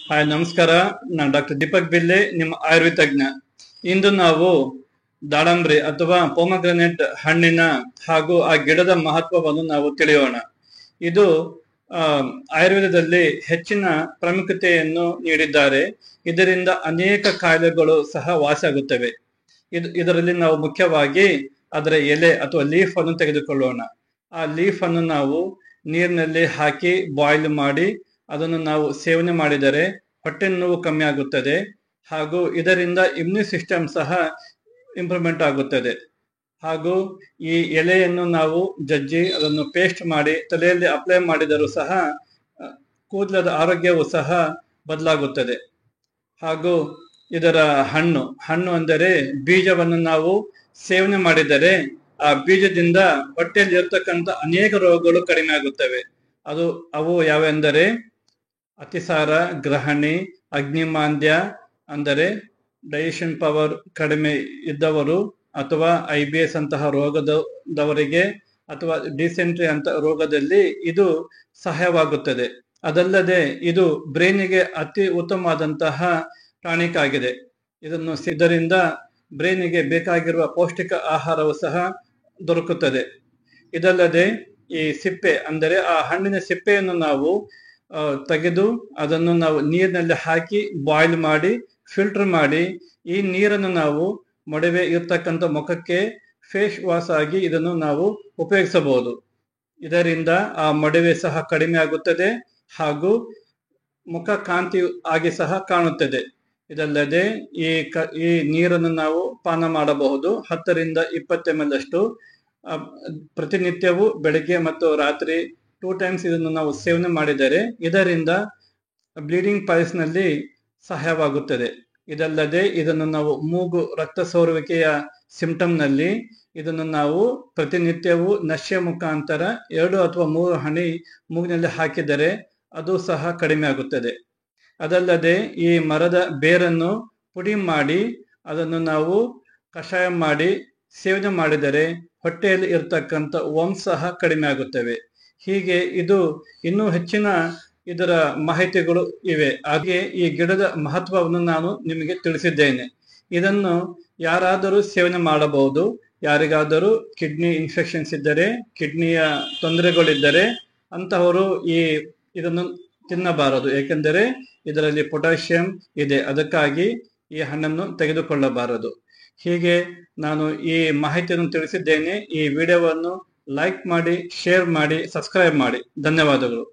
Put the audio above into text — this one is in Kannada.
ಹಾಯ್ ನಮಸ್ಕಾರ. ನಾನು ಡಾಕ್ಟರ್ ದೀಪಕ್ ಬಿಲ್ಲೆ, ನಿಮ್ಮ ಆಯುರ್ವೇದ ತಜ್ಞ. ಇಂದು ನಾವು ದಾಳಂಬ್ರಿ ಅಥವಾ ಪೊಮಗ್ರನೇಟ್ ಹಣ್ಣಿನ ಹಾಗೂ ಆ ಗಿಡದ ಮಹತ್ವವನ್ನು ನಾವು ತಿಳಿಯೋಣ. ಇದು ಆಯುರ್ವೇದದಲ್ಲಿ ಹೆಚ್ಚಿನ ಪ್ರಾಮುಖ್ಯತೆಯನ್ನು ನೀಡಿದ್ದಾರೆ. ಇದರಿಂದ ಅನೇಕ ಕಾಯಿಲೆಗಳು ಸಹ ವಾಸಿಯಾಗುತ್ತವೆ. ಇದರಲ್ಲಿ ನಾವು ಮುಖ್ಯವಾಗಿ ಅದರ ಎಲೆ ಅಥವಾ ಲೀಫ್ ಅನ್ನು ತೆಗೆದುಕೊಳ್ಳೋಣ. ಆ ಲೀಫ್ ಅನ್ನು ನಾವು ನೀರಿನಲ್ಲಿ ಹಾಕಿ ಬಾಯ್ಲ್ ಮಾಡಿ ಅದನ್ನು ನಾವು ಸೇವನೆ ಮಾಡಿದರೆ ಹೊಟ್ಟೆ ನೋವು ಕಮ್ಮಿ ಆಗುತ್ತದೆ ಹಾಗೂ ಇದರಿಂದ ಇಮ್ಯೂನ್ ಸಿಸ್ಟಮ್ ಸಹ ಇಂಪ್ರೂವ್ಮೆಂಟ್ ಆಗುತ್ತದೆ. ಹಾಗೂ ಈ ಎಲೆಯನ್ನು ನಾವು ಜಜ್ಜಿ ಅದನ್ನು ಪೇಸ್ಟ್ ಮಾಡಿ ತಲೆಯಲ್ಲಿ ಅಪ್ಲೈ ಮಾಡಿದರೂ ಸಹ ಕೂದಲದ ಆರೋಗ್ಯವು ಸಹ ಬದಲಾಗುತ್ತದೆ. ಹಾಗೂ ಇದರ ಹಣ್ಣು ಅಂದರೆ ಬೀಜವನ್ನು ನಾವು ಸೇವನೆ ಮಾಡಿದರೆ ಆ ಬೀಜದಿಂದ ಹೊಟ್ಟೆಯಲ್ಲಿ ಇರ್ತಕ್ಕಂಥ ಅನೇಕ ರೋಗಗಳು ಕಡಿಮೆ ಆಗುತ್ತವೆ. ಅವು ಯಾವೆಂದರೆ ಅತಿಸಾರ, ಗ್ರಹಣಿ, ಅಗ್ನಿಮಾಂದ್ಯ ಅಂದರೆ ಡೈಜೆಷನ್ ಪವರ್ ಕಡಿಮೆ ಇದ್ದವರು, ಅಥವಾ IBS ಅಂತಹ ರೋಗದವರಿಗೆ, ಅಥವಾ ಡಿಸೆಂಟ್ರಿ ಅಂತ ರೋಗದಲ್ಲಿ ಇದು ಸಹಾಯವಾಗುತ್ತದೆ. ಅದಲ್ಲದೆ ಇದು ಬ್ರೈನಿಗೆ ಅತಿ ಉತ್ತಮವಾದಂತಹ ಟಾನಿಕ್ ಆಗಿದೆ. ಇದರಿಂದ ಬ್ರೈನಿಗೆ ಬೇಕಾಗಿರುವ ಪೌಷ್ಟಿಕ ಆಹಾರವು ಸಹ ದೊರಕುತ್ತದೆ. ಇದಲ್ಲದೆ ಈ ಸಿಪ್ಪೆ ಅಂದರೆ ಆ ಹಣ್ಣಿನ ಸಿಪ್ಪೆಯನ್ನು ನಾವು ತೆಗೆದು ಅದನ್ನು ನಾವು ನೀರಿನಲ್ಲಿ ಹಾಕಿ ಬಾಯ್ಲ್ ಮಾಡಿ ಫಿಲ್ಟರ್ ಮಾಡಿ ಈ ನೀರನ್ನು ನಾವು ಮೊಡವೆ ಇರ್ತಕ್ಕಂಥ ಮುಖಕ್ಕೆ ಫೇಸ್ ವಾಶ್ ಆಗಿ ಇದನ್ನು ನಾವು ಉಪಯೋಗಿಸಬಹುದು. ಇದರಿಂದ ಆ ಮೊಡವೆ ಸಹ ಕಡಿಮೆ ಆಗುತ್ತದೆ ಹಾಗೂ ಮುಖ ಕಾಂತಿ ಆಗಿ ಸಹ ಕಾಣುತ್ತದೆ. ಇದಲ್ಲದೆ ಈ ನೀರನ್ನು ನಾವು ಪಾನ ಮಾಡಬಹುದು. 10 ರಿಂದ 20 ml ಅಷ್ಟು ಪ್ರತಿನಿತ್ಯವೂ ಬೆಳಗ್ಗೆ ಮತ್ತು ರಾತ್ರಿ 2 times ಇದನ್ನು ನಾವು ಸೇವನೆ ಮಾಡಿದರೆ ಇದರಿಂದ ಬ್ಲೀಡಿಂಗ್ ಪೈಲ್ಸ್ ನಲ್ಲಿ ಸಹಾಯವಾಗುತ್ತದೆ. ಇದಲ್ಲದೆ ಇದನ್ನು ನಾವು ಮೂಗು ರಕ್ತ ಸೋರುವಿಕೆಯ ಸಿಂಪ್ಟಮ್ ನಲ್ಲಿ ಇದನ್ನು ನಾವು ಪ್ರತಿನಿತ್ಯವೂ ನಶೆ ಮುಖಾಂತರ 2 ಅಥವಾ 3 ಹನಿ ಮೂಗಿನಲ್ಲಿ ಹಾಕಿದರೆ ಅದು ಸಹ ಕಡಿಮೆ ಆಗುತ್ತದೆ. ಅದಲ್ಲದೆ ಈ ಮರದ ಬೇರನ್ನು ಪುಡಿ ಮಾಡಿ ಅದನ್ನು ನಾವು ಕಷಾಯ ಮಾಡಿ ಸೇವನೆ ಮಾಡಿದರೆ ಹೊಟ್ಟೆಯಲ್ಲಿ ಇರ್ತಕ್ಕಂಥ ವರ್ಮ್ಸ್ ಸಹ ಕಡಿಮೆ ಆಗುತ್ತವೆ. ಹೀಗೆ ಇದು ಇನ್ನೂ ಹೆಚ್ಚಿನ ಇದರ ಮಾಹಿತಿಗಳು ಇವೆ. ಹಾಗೆ ಈ ಗಿಡದ ಮಹತ್ವವನ್ನು ನಾನು ನಿಮಗೆ ತಿಳಿಸಿದ್ದೇನೆ. ಇದನ್ನು ಯಾರಾದರೂ ಸೇವನೆ ಮಾಡಬಹುದು. ಯಾರಿಗಾದರೂ ಕಿಡ್ನಿ ಇನ್ಫೆಕ್ಷನ್ಸ್ ಇದ್ದರೆ, ಕಿಡ್ನಿಯ ತೊಂದರೆಗಳಿದ್ದರೆ ಅಂತಹವರು ಇದನ್ನು ತಿನ್ನಬಾರದು. ಏಕೆಂದರೆ ಇದರಲ್ಲಿ ಪೊಟ್ಯಾಷಿಯಂ ಇದೆ, ಅದಕ್ಕಾಗಿ ಈ ಹಣ್ಣನ್ನು ತೆಗೆದುಕೊಳ್ಳಬಾರದು. ಹೀಗೆ ನಾನು ಈ ಮಾಹಿತಿಯನ್ನು ತಿಳಿಸಿದ್ದೇನೆ. ಈ ವಿಡಿಯೋವನ್ನು ಲೈಕ್ ಮಾಡಿ, ಶೇರ್ ಮಾಡಿ, ಸಬ್ಸ್ಕ್ರೈಬ್ ಮಾಡಿ. ಧನ್ಯವಾದಗಳು.